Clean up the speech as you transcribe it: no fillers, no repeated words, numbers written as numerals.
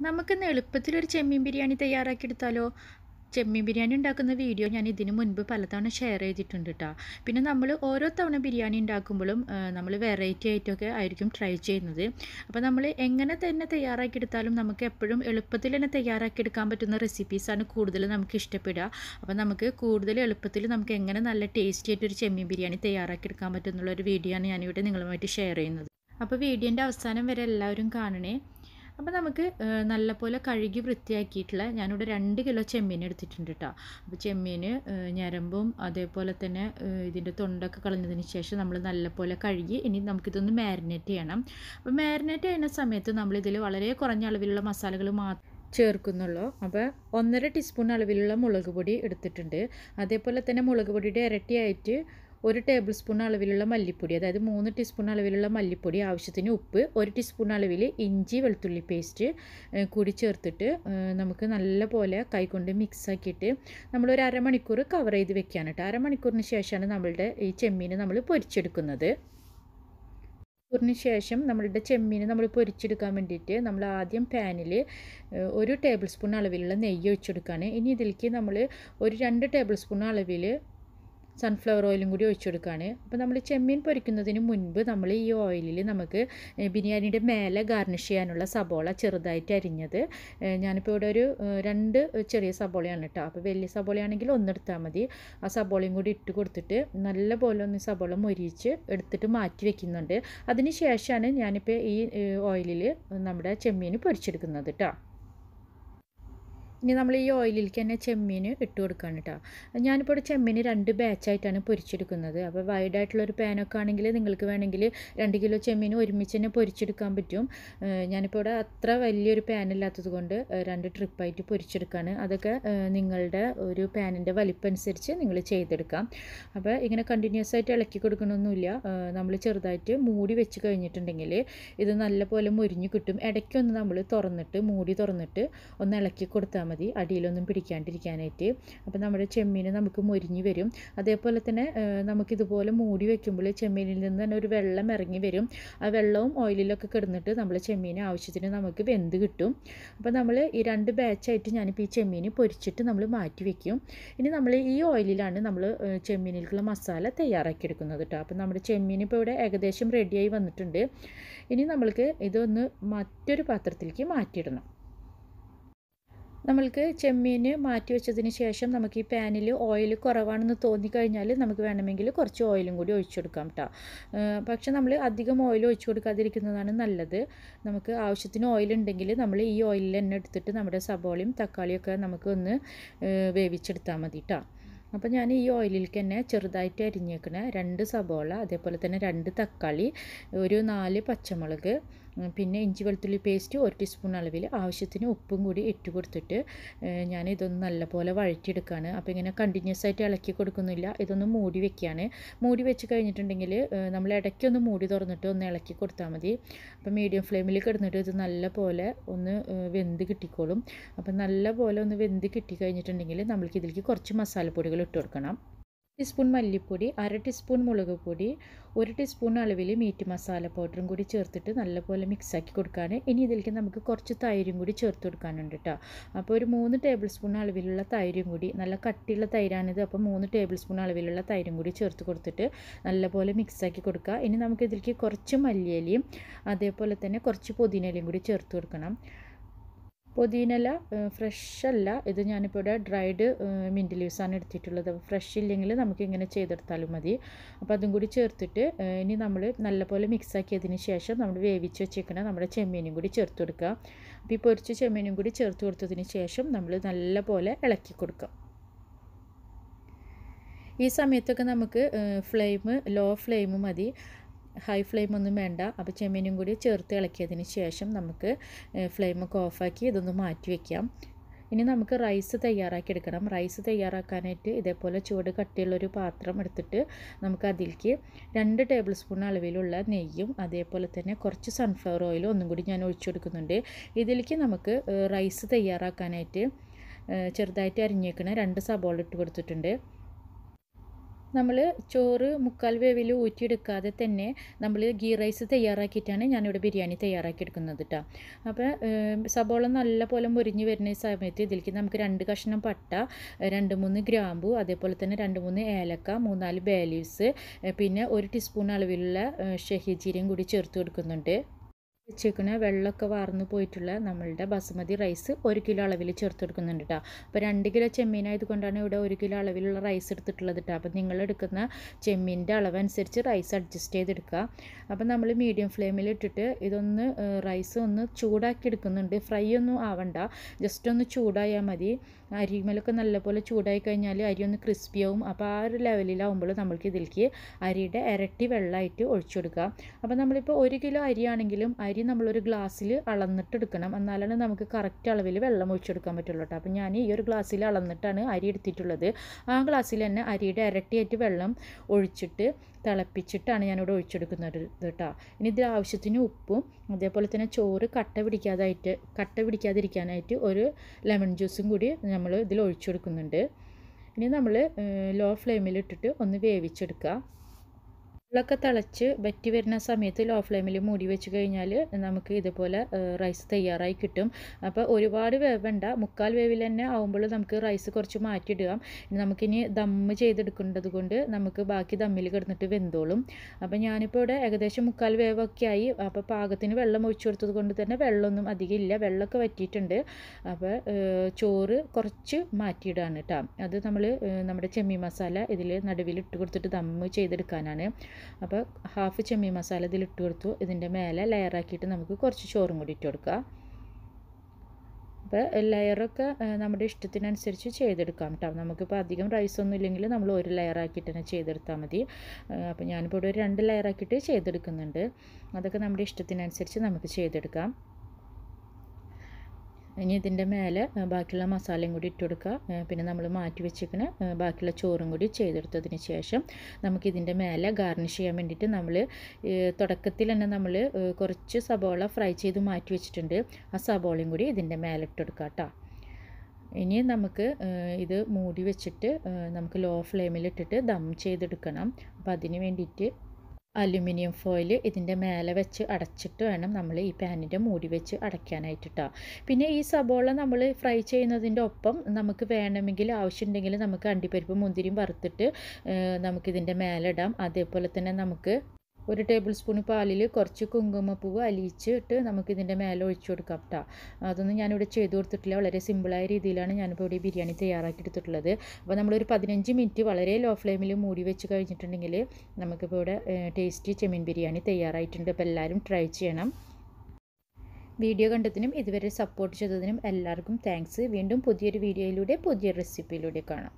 നമുക്കിന്ന് എളുപ്പത്തിലൊരു ചെമ്മീൻ ബിരിയാണി തയ്യാറാക്കിയെടുത്താലോ? ചെമ്മീൻ ബിരിയാണി ഉണ്ടാക്കുന്ന വീഡിയോ ഞാൻ ഇതിനു മുൻപ് പലതവണ ഷെയർ ചെയ്തിട്ടുണ്ട് കേട്ടോ. പിന്നെ നമ്മൾ ഓരോ തവണ ബിരിയാണി ഉണ്ടാക്കുമ്പോഴും നമ്മൾ വെറൈറ്റി ആയിട്ടൊക്കെ ആയിരിക്കും ട്രൈ ചെയ്യുന്നത്. അപ്പോൾ നമ്മൾ എങ്ങനെ തന്നെ തയ്യാറാക്കിയെടുത്താലും നമുക്ക് എപ്പോഴും എളുപ്പത്തിൽ തന്നെ തയ്യാറാക്കിയെടുക്കാൻ പറ്റുന്ന റെസിപ്പീസാണ് കൂടുതൽ നമുക്ക് ഇഷ്ടപ്പെടുക. അപ്പോൾ നമുക്ക് കൂടുതൽ എളുപ്പത്തിൽ നമുക്ക് എങ്ങനെ നല്ല ടേസ്റ്റി ആയിട്ടൊരു ചെമ്മീൻ ബിരിയാണി തയ്യാറാക്കിയെടുക്കാൻ പറ്റുന്നുള്ളൊരു വീഡിയോ ആണ് ഞാനിവിടെ നിങ്ങളുമായിട്ട് ഷെയർ ചെയ്യുന്നത്. അപ്പോൾ വീഡിയോൻ്റെ അവസാനം വരെ എല്ലാവരും കാണണേ. അപ്പോൾ നമുക്ക് നല്ലപോലെ കഴുകി വൃത്തിയാക്കിയിട്ടുള്ള ഞാനിവിടെ 2 കിലോ ചെമ്മീൻ എടുത്തിട്ടുണ്ട് കേട്ടോ. അപ്പോൾ ചെമ്മീൻ ഞരമ്പും അതേപോലെ തന്നെ ഇതിൻ്റെ തൊണ്ടൊക്കെ കളഞ്ഞതിന് ശേഷം നമ്മൾ നല്ലപോലെ കഴുകി ഇനി നമുക്കിതൊന്ന് മാരിനേറ്റ് ചെയ്യണം. അപ്പോൾ മാരിനേറ്റ് ചെയ്യുന്ന സമയത്ത് നമ്മളിതിൽ വളരെ കുറഞ്ഞ അളവിലുള്ള മസാലകൾ മാത്രം ചേർക്കുന്നുള്ളൂ. അപ്പോൾ 1.5 ടീസ്പൂൺ അളവിലുള്ള മുളക് പൊടി എടുത്തിട്ടുണ്ട്. അതേപോലെ തന്നെ മുളക് പൊടിയുടെ ഇരട്ടിയായിട്ട് 1 ടേബിൾ സ്പൂൺ അളവിലുള്ള മല്ലിപ്പൊടി, അതായത് 3 ടീസ്പൂൺ അളവിലുള്ള മല്ലിപ്പൊടി, ആവശ്യത്തിന് ഉപ്പ്, 1 ടീസ്പൂൺ അളവിൽ ഇഞ്ചി വെളുത്തുള്ളി പേസ്റ്റ് കൂടി ചേർത്തിട്ട് നമുക്ക് നല്ലപോലെ കൈകൊണ്ട് മിക്സ് ആക്കിയിട്ട് നമ്മളൊരു അരമണിക്കൂർ കവർ ചെയ്ത് വെക്കുകയാണ് കേട്ടോ. അരമണിക്കൂറിന് ശേഷമാണ് നമ്മളുടെ ഈ ചെമ്മീൻ നമ്മൾ പൊരിച്ചെടുക്കുന്നത്. മണിക്കൂറിന് ശേഷം നമ്മളുടെ ചെമ്മീൻ നമ്മൾ പൊരിച്ചെടുക്കാൻ വേണ്ടിയിട്ട് നമ്മൾ ആദ്യം പാനിൽ 1 ടേബിൾ സ്പൂൺ അളവിലുള്ള നെയ്യ് ഒഴിച്ചെടുക്കുകയാണ്. ഇനി ഇതിലേക്ക് നമ്മൾ ഒരു 2 ടേബിൾ സ്പൂൺ അളവിൽ സൺഫ്ലവർ ഓയിലും കൂടി ഒഴിച്ചു കൊടുക്കുകയാണ്. അപ്പോൾ നമ്മൾ ചെമ്മീൻ പൊരിക്കുന്നതിന് മുൻപ് നമ്മൾ ഈ ഓയിലിൽ നമുക്ക് ബിരിയാണിയുടെ മേലെ ഗാർണിഷ് ചെയ്യാനുള്ള സബോള ചെറുതായിട്ട് അരിഞ്ഞത്, ഞാനിപ്പോൾ ഇവിടെ ഒരു 2 ചെറിയ സബോളയാണ് കേട്ടോ. അപ്പോൾ വലിയ സബോളയാണെങ്കിൽ ഒന്നെടുത്താൽ മതി. ആ സബോളയും കൂടി ഇട്ട് കൊടുത്തിട്ട് നല്ലപോലെ ഒന്ന് സബോള മൊരിയിച്ച് എടുത്തിട്ട് മാറ്റി വെക്കുന്നുണ്ട്. അതിന് ശേഷമാണ് ഞാനിപ്പോൾ ഈ ഓയിലിൽ നമ്മുടെ ചെമ്മീൻ പൊരിച്ചെടുക്കുന്നത് കേട്ടോ. ഇനി നമ്മൾ ഈ ഓയിലിലേക്ക് തന്നെ ചെമ്മീൻ ഇട്ട് കൊടുക്കുകയാണ് കേട്ടോ. ഞാനിപ്പോൾ ഇവിടെ ചെമ്മീൻ 2 ബാച്ചായിട്ടാണ് പൊരിച്ചെടുക്കുന്നത്. അപ്പോൾ വൈഡായിട്ടുള്ളൊരു പാനൊക്കെ ആണെങ്കിൽ നിങ്ങൾക്ക് വേണമെങ്കിൽ 2 കിലോ ചെമ്മീൻ ഒരുമിച്ച് തന്നെ പൊരിച്ചെടുക്കാൻ പറ്റും. ഞാനിപ്പോൾ ഇവിടെ അത്ര വലിയൊരു പാനില്ലാത്തത് കൊണ്ട് 2 ട്രിപ്പായിട്ട് പൊരിച്ചെടുക്കുകയാണ്. അതൊക്കെ നിങ്ങളുടെ ഒരു പാനിൻ്റെ വലിപ്പം അനുസരിച്ച് നിങ്ങൾ ചെയ്തെടുക്കാം. അപ്പോൾ ഇങ്ങനെ കണ്ടിന്യൂസ് ആയിട്ട് ഇളക്കി കൊടുക്കണമെന്നില്ല. നമ്മൾ ചെറുതായിട്ട് മൂടി വെച്ച് കഴിഞ്ഞിട്ടുണ്ടെങ്കിൽ ഇത് നല്ലപോലെ മുരിഞ്ഞ് കിട്ടും. ഇടയ്ക്കൊന്ന് നമ്മൾ മൂടി തുറന്നിട്ട് ഒന്ന് ഇളക്കി കൊടുത്താൽ മതി, അടിയിലൊന്നും പിടിക്കാണ്ടിരിക്കാനായിട്ട്. അപ്പോൾ നമ്മുടെ ചെമ്മീൻ നമുക്ക് മൊരിഞ്ഞ് വരും. അതേപോലെ തന്നെ നമുക്കിതുപോലെ മൂടി വയ്ക്കുമ്പോൾ ചെമ്മീനിൽ നിന്ന് തന്നെ ഒരു വെള്ളം ഇറങ്ങി വരും. ആ വെള്ളവും ഓയിലിലൊക്കെ കിടന്നിട്ട് നമ്മൾ ചെമ്മീൻ ആവശ്യത്തിന് നമുക്ക് വെന്ത് കിട്ടും. അപ്പോൾ നമ്മൾ ഈ 2 ബാച്ചായിട്ട് ഞാനിപ്പോൾ ഈ ചെമ്മീൻ പൊരിച്ചിട്ട് നമ്മൾ മാറ്റി വയ്ക്കും. ഇനി നമ്മൾ ഈ ഓയിലിലാണ് നമ്മൾ ചെമ്മീനിലേക്കുള്ള മസാല തയ്യാറാക്കിയെടുക്കുന്നത് കേട്ടോ. അപ്പോൾ നമ്മുടെ ചെമ്മീൻ ഇപ്പോൾ ഇവിടെ ഏകദേശം റെഡിയായി വന്നിട്ടുണ്ട്. ഇനി നമ്മൾക്ക് ഇതൊന്ന് മറ്റൊരു പാത്രത്തിലേക്ക് മാറ്റിയിടണം. നമ്മൾക്ക് ചെമ്മീൻ മാറ്റി വെച്ചതിന് ശേഷം നമുക്ക് ഈ പാനിൽ ഓയിൽ കുറവാണെന്ന് തോന്നിക്കഴിഞ്ഞാൽ നമുക്ക് വേണമെങ്കിൽ കുറച്ച് ഓയിലും കൂടി ഒഴിച്ചു കൊടുക്കാം കേട്ടോ. പക്ഷെ നമ്മൾ അധികം ഓയിൽ ഒഴിച്ചു കൊടുക്കാതിരിക്കുന്നതാണ് നല്ലത്. നമുക്ക് ആവശ്യത്തിന് ഓയിൽ ഉണ്ടെങ്കിൽ നമ്മൾ ഈ ഓയിലിൽ തന്നെ എടുത്തിട്ട് നമ്മുടെ സബോളയും തക്കാളിയൊക്കെ നമുക്ക് ഒന്ന് വേവിച്ചെടുത്താൽ മതി കേട്ടോ. അപ്പോൾ ഞാൻ ഈ ഓയിലിലേക്ക് തന്നെ ചെറുതായിട്ട് അരിഞ്ഞേക്കണ 2 സബോള, അതേപോലെ തന്നെ 2 തക്കാളി, ഒരു 4 പച്ചമുളക്, പിന്നെ ഇഞ്ചി വെളുത്തുള്ളി പേസ്റ്റ് 1 ടീസ്പൂൺ അളവിൽ, ആവശ്യത്തിന് ഉപ്പും കൂടി ഇട്ട് കൊടുത്തിട്ട് ഞാൻ ഇതൊന്ന് നല്ലപോലെ വഴറ്റിയെടുക്കുകയാണ്. അപ്പോൾ ഇങ്ങനെ കണ്ടിന്യൂസ് ആയിട്ട് ഇളക്കി കൊടുക്കുന്നില്ല, ഇതൊന്ന് മൂടി വെക്കുകയാണ്. മൂടി വെച്ച് കഴിഞ്ഞിട്ടുണ്ടെങ്കിൽ നമ്മൾ ഇടയ്ക്കൊന്ന് മൂടി തുറന്നിട്ട് ഒന്ന് ഇളക്കി കൊടുത്താൽ മതി. അപ്പോൾ മീഡിയം ഫ്ലെയിമിൽ കിടന്നിട്ട് ഇത് നല്ലപോലെ ഒന്ന് വെന്ത് കിട്ടിക്കോളും. അപ്പോൾ നല്ലപോലെ ഒന്ന് വെന്ത് കിട്ടി കഴിഞ്ഞിട്ടുണ്ടെങ്കിൽ നമ്മൾക്ക് ഇതിലേക്ക് കുറച്ച് മസാലപ്പൊടികൾ ഇട്ട് കൊടുക്കണം. ടീസ്പൂൺ മല്ലിപ്പൊടി, 1/2 ടീസ്പൂൺ മുളക് പൊടി, 1 ടീസ്പൂൺ അളവിൽ മീറ്റ് മസാല പൗഡറും കൂടി ചേർത്തിട്ട് നല്ലപോലെ മിക്സാക്കി കൊടുക്കുകയാണ്. ഇനി ഇതിലേക്ക് നമുക്ക് കുറച്ച് തൈരും കൂടി ചേർത്ത് കൊടുക്കാനുണ്ട് കേട്ടോ. അപ്പോൾ ഒരു 3 ടേബിൾ സ്പൂൺ അളവിലുള്ള തൈരും കൂടി, നല്ല കട്ടിയുള്ള തൈരാണിത്, അപ്പോൾ 3 ടേബിൾ സ്പൂൺ അളവിലുള്ള തൈരും കൂടി ചേർത്ത് കൊടുത്തിട്ട് നല്ലപോലെ മിക്സാക്കി കൊടുക്കുക. ഇനി നമുക്ക് ഇതിലേക്ക് കുറച്ച് മല്ലിയിലയും അതേപോലെ തന്നെ കുറച്ച് പുതിനയിലയും കൂടി ചേർത്ത് കൊടുക്കണം. പുതിനയില ഫ്രഷ് അല്ല, ഇത് ഞാനിപ്പോൾ ഇവിടെ ഡ്രൈഡ് മിൻറ്റ് ലീവ്സാണ് എടുത്തിട്ടുള്ളത്. ഫ്രഷ് ഇല്ലെങ്കിൽ നമുക്ക് ഇങ്ങനെ ചെയ്തെടുത്താലും മതി. അപ്പോൾ അതും കൂടി ചേർത്തിട്ട് ഇനി നമ്മൾ നല്ലപോലെ മിക്സാക്കിയതിന് ശേഷം നമ്മൾ വേവിച്ച് വെച്ചേക്കണ നമ്മുടെ ചെമ്മീനും കൂടി ചേർത്ത് കൊടുക്കുക. അപ്പോൾ ഈ പൊരിച്ച ചെമ്മീനും കൂടി ചേർത്ത് കൊടുത്തതിന് ശേഷം നമ്മൾ നല്ലപോലെ ഇളക്കി കൊടുക്കുക. ഈ സമയത്തൊക്കെ നമുക്ക് ലോ ഫ്ലെയിം മതി, ഹൈ ഫ്ലെയിമൊന്നും വേണ്ട. അപ്പോൾ ചെമ്മീനും കൂടി ചേർത്ത് ഇളക്കിയതിന് ശേഷം നമുക്ക് ഫ്ലെയിമൊക്കെ ഓഫാക്കി ഇതൊന്ന് മാറ്റി വയ്ക്കാം. ഇനി നമുക്ക് റൈസ് തയ്യാറാക്കി എടുക്കണം. റൈസ് തയ്യാറാക്കാനായിട്ട് ഇതേപോലെ ചൂട് കട്ടിയുള്ളൊരു പാത്രം എടുത്തിട്ട് നമുക്ക് അതിലേക്ക് 2 ടേബിൾ സ്പൂൺ അളവിലുള്ള നെയ്യും അതേപോലെ തന്നെ കുറച്ച് സൺഫ്ലവർ ഓയിലും ഒന്നും കൂടി ഞാൻ ഒഴിച്ചു കൊടുക്കുന്നുണ്ട്. ഇതിലേക്ക് നമുക്ക് റൈസ് തയ്യാറാക്കാനായിട്ട് ചെറുതായിട്ട് അരിഞ്ഞേക്കണ 2 സബോള ഇട്ട് കൊടുത്തിട്ടുണ്ട്. നമ്മൾ ചോറ് മുക്കാൽ വേവിൽ ഊറ്റിയെടുക്കാതെ തന്നെ നമ്മൾ ഗീ റൈസ് തയ്യാറാക്കിയിട്ടാണ് ഞാനിവിടെ ബിരിയാണി തയ്യാറാക്കിയെടുക്കുന്നത് കേട്ടോ. അപ്പോൾ സബോള നല്ല പോലെ മുരിഞ്ഞ് വരുന്ന സമയത്ത് ഇതിലേക്ക് നമുക്ക് 2 കഷ്ണം പട്ട, 2-3 ഗ്രാമ്പു, അതേപോലെ തന്നെ 2-3 ഏലക്ക, 3-4 ബേ ലീവ്സ്, പിന്നെ 1 ടീസ്പൂൺ അളവിലുള്ള ഷഹീജീരയും കൂടി ചേർത്ത് കൊടുക്കുന്നുണ്ട്. വെച്ചേക്കുന്ന വെള്ളമൊക്കെ വാർന്നു പോയിട്ടുള്ള നമ്മളുടെ ബസുമതി റൈസ് 1 കിലോ അളവിൽ ചേർത്ത് കൊടുക്കുന്നുണ്ട് കേട്ടോ. അപ്പോൾ 2 കിലോ ചെമ്മീനായത് കൊണ്ടാണ് ഇവിടെ 1 കിലോ അളവിലുള്ള റൈസ് എടുത്തിട്ടുള്ളത് കേട്ടോ. അപ്പോൾ നിങ്ങൾ എടുക്കുന്ന ചെമ്മീൻ്റെ അളവനുസരിച്ച് റൈസ് അഡ്ജസ്റ്റ് ചെയ്തെടുക്കുക. അപ്പോൾ നമ്മൾ മീഡിയം ഫ്ലെയിമിൽ ഇട്ടിട്ട് ഇതൊന്ന് റൈസ് ഒന്ന് ചൂടാക്കി എടുക്കുന്നുണ്ട്. ഫ്രൈ ഒന്നും ആവണ്ട, ജസ്റ്റ് ഒന്ന് ചൂടായാൽ മതി. അരിമേലൊക്കെ നല്ലപോലെ ചൂടായി കഴിഞ്ഞാൽ അരി ഒന്ന് ക്രിസ്പിയാവും. അപ്പോൾ ആ ഒരു ലെവലിലാവുമ്പോൾ നമ്മൾക്ക് ഇതിലേക്ക് അരിയുടെ ഇരട്ടി വെള്ളമായിട്ട് ഒഴിച്ചു കൊടുക്കുക. അപ്പോൾ നമ്മളിപ്പോൾ 1 കിലോ അരിയാണെങ്കിലും അരി നമ്മളൊരു ഗ്ലാസ്സിൽ അളന്നിട്ടെടുക്കണം, എന്നാലാണ് നമുക്ക് കറക്റ്റ് അളവിൽ വെള്ളം ഒഴിച്ചെടുക്കാൻ പറ്റുള്ളൂ കേട്ടോ. അപ്പോൾ ഞാൻ ഈ ഒരു ഗ്ലാസ്സിൽ അളന്നിട്ടാണ് അരി എടുത്തിട്ടുള്ളത്. ആ ഗ്ലാസ്സിൽ തന്നെ അരിയുടെ ഇരട്ടിയായിട്ട് വെള്ളം ഒഴിച്ചിട്ട് തിളപ്പിച്ചിട്ടാണ് ഞാനിവിടെ ഒഴിച്ചെടുക്കുന്നത് കേട്ടോ. ഇനി ഇതിൽ ആവശ്യത്തിന് ഉപ്പും, അതേപോലെ തന്നെ ചോറ് കട്ട പിടിക്കാതിരിക്കാനായിട്ട് ഒരു ലെമൺ ജ്യൂസും കൂടി നമ്മൾ ഇതിൽ ഒഴിച്ചെടുക്കുന്നുണ്ട്. ഇനി നമ്മൾ ലോ ഫ്ലെയിമിലിട്ടിട്ട് ഒന്ന് വേവിച്ചെടുക്കുക. വെള്ളമൊക്കെ തിളച്ച് വറ്റി വരുന്ന സമയത്ത് ലോ ഫ്ലെയിമിൽ മൂടി വെച്ച് കഴിഞ്ഞാൽ നമുക്ക് ഇതുപോലെ റൈസ് തയ്യാറായി കിട്ടും. അപ്പോൾ ഒരുപാട് വേവണ്ട, മുക്കാൽ വേവിൽ തന്നെ ആവുമ്പോൾ നമുക്ക് റൈസ് കുറച്ച് മാറ്റിയിടുക. നമുക്കിനി ദമ്മ് ചെയ്തെടുക്കേണ്ടത് കൊണ്ട് നമുക്ക് ബാക്കി ദമ്മിൽ കിടന്നിട്ട് വെന്തോളും. അപ്പോൾ ഞാനിപ്പോൾ ഇവിടെ ഏകദേശം മുക്കാൽ വേവൊക്കെ ആയി. അപ്പോൾ പാകത്തിന് വെള്ളം ഒഴിച്ചു കൊടുത്തത് കൊണ്ട് തന്നെ വെള്ളമൊന്നും അധികം ഇല്ല, വെള്ളമൊക്കെ വറ്റിയിട്ടുണ്ട്. അപ്പോൾ ചോറ് കുറച്ച് മാറ്റിയിടാണ് കേട്ടോ. അത് നമ്മുടെ ചെമ്മീൻ മസാല ഇതിൽ നടുവിൽ ഇട്ട് കൊടുത്തിട്ട് ദമ്മ് ചെയ്തെടുക്കാനാണ്. അപ്പോൾ ഹാഫ് ചെമ്മീൻ മസാല ഇതിൽ ഇട്ട് കൊടുത്തു. ഇതിൻ്റെ മേലെ ലെയറാക്കിയിട്ട് നമുക്ക് കുറച്ച് ചോറും കൂടി ഇട്ട് കൊടുക്കുക. അപ്പോൾ ലെയറൊക്കെ നമ്മുടെ ഇഷ്ടത്തിനനുസരിച്ച് ചെയ്തെടുക്കാം കേട്ടോ. നമുക്കിപ്പോൾ അധികം റൈസൊന്നും ഇല്ലെങ്കിൽ നമ്മൾ 1 ലെയറാക്കിയിട്ട് തന്നെ ചെയ്തെടുത്താൽ മതി. അപ്പോൾ ഞാനിപ്പോൾ ഇവിടെ ഒരു 2 ലെയറാക്കിയിട്ട് ചെയ്തെടുക്കുന്നുണ്ട്. അതൊക്കെ നമ്മുടെ ഇഷ്ടത്തിനനുസരിച്ച് നമുക്ക് ചെയ്തെടുക്കാം. ഇനി ഇതിൻ്റെ മേലെ ബാക്കിയുള്ള മസാലയും കൂടി ഇട്ട് കൊടുക്കുക. പിന്നെ നമ്മൾ മാറ്റി വെച്ചിരിക്കുന്ന ബാക്കിയുള്ള ചോറും കൂടി ചെയ്തെടുത്തതിന് ശേഷം നമുക്കിതിൻ്റെ മേലെ ഗാർണിഷ് ചെയ്യാൻ വേണ്ടിയിട്ട് നമ്മൾ തുടക്കത്തിൽ തന്നെ നമ്മൾ കുറച്ച് സബോള ഫ്രൈ ചെയ്ത് മാറ്റി വെച്ചിട്ടുണ്ട്. ആ സബോളയും കൂടി ഇതിൻ്റെ മേലെ ഇട്ട് കൊടുക്കുക കേട്ടോ. ഇനി നമുക്ക് ഇത് മൂടി വെച്ചിട്ട് നമുക്ക് ലോ ഫ്ലെയിമിലിട്ടിട്ട് ദം ചെയ്തെടുക്കണം. അപ്പോൾ അതിന് വേണ്ടിയിട്ട് അലുമിനിയം ഫോയിൽ ഇതിൻ്റെ മേലെ വെച്ച് അടച്ചിട്ട് വേണം നമ്മൾ ഈ പാനിൻ്റെ മൂടി വെച്ച് അടയ്ക്കാനായിട്ട് കേട്ടോ. പിന്നെ ഈ സബോള നമ്മൾ ഫ്രൈ ചെയ്യുന്നതിൻ്റെ ഒപ്പം നമുക്ക് വേണമെങ്കിൽ ആവശ്യമുണ്ടെങ്കിൽ നമുക്ക് അണ്ടിപ്പരിപ്പ് മുന്തിരിയും വറുത്തിട്ട് നമുക്കിതിൻ്റെ മേലെ ഇടാം. അതേപോലെ തന്നെ നമുക്ക് 1 ടേബിൾ സ്പൂൺ പാലിൽ കുറച്ച് കുങ്കുമപ്പൂവ് അലിയിച്ചിട്ട് നമുക്കിതിൻ്റെ മേലെ ഒഴിച്ചു കൊടുക്കാം കേട്ടോ. അതൊന്നും ഞാനിവിടെ ചെയ്ത് കൊടുത്തിട്ടില്ല, വളരെ സിമ്പിളായ രീതിയിലാണ് ഞാനിപ്പോൾ ഇവിടെ ബിരിയാണി തയ്യാറാക്കി എടുത്തിട്ടുള്ളത്. അപ്പോൾ നമ്മളൊരു 15 മിനിറ്റ് വളരെ ലോ ഫ്ലെയിമിൽ മൂടി വെച്ച് കഴിഞ്ഞിട്ടുണ്ടെങ്കിൽ നമുക്കിപ്പോൾ ഇവിടെ ടേസ്റ്റി ചെമ്മീൻ ബിരിയാണി തയ്യാറായിട്ടുണ്ട്. അപ്പോൾ എല്ലാവരും ട്രൈ ചെയ്യണം. വീഡിയോ കണ്ടതിനും ഇതുവരെ സപ്പോർട്ട് ചെയ്തതിനും എല്ലാവർക്കും താങ്ക്സ്. വീണ്ടും പുതിയൊരു വീഡിയോയിലൂടെ പുതിയ റെസിപ്പിയിലൂടെ കാണാം.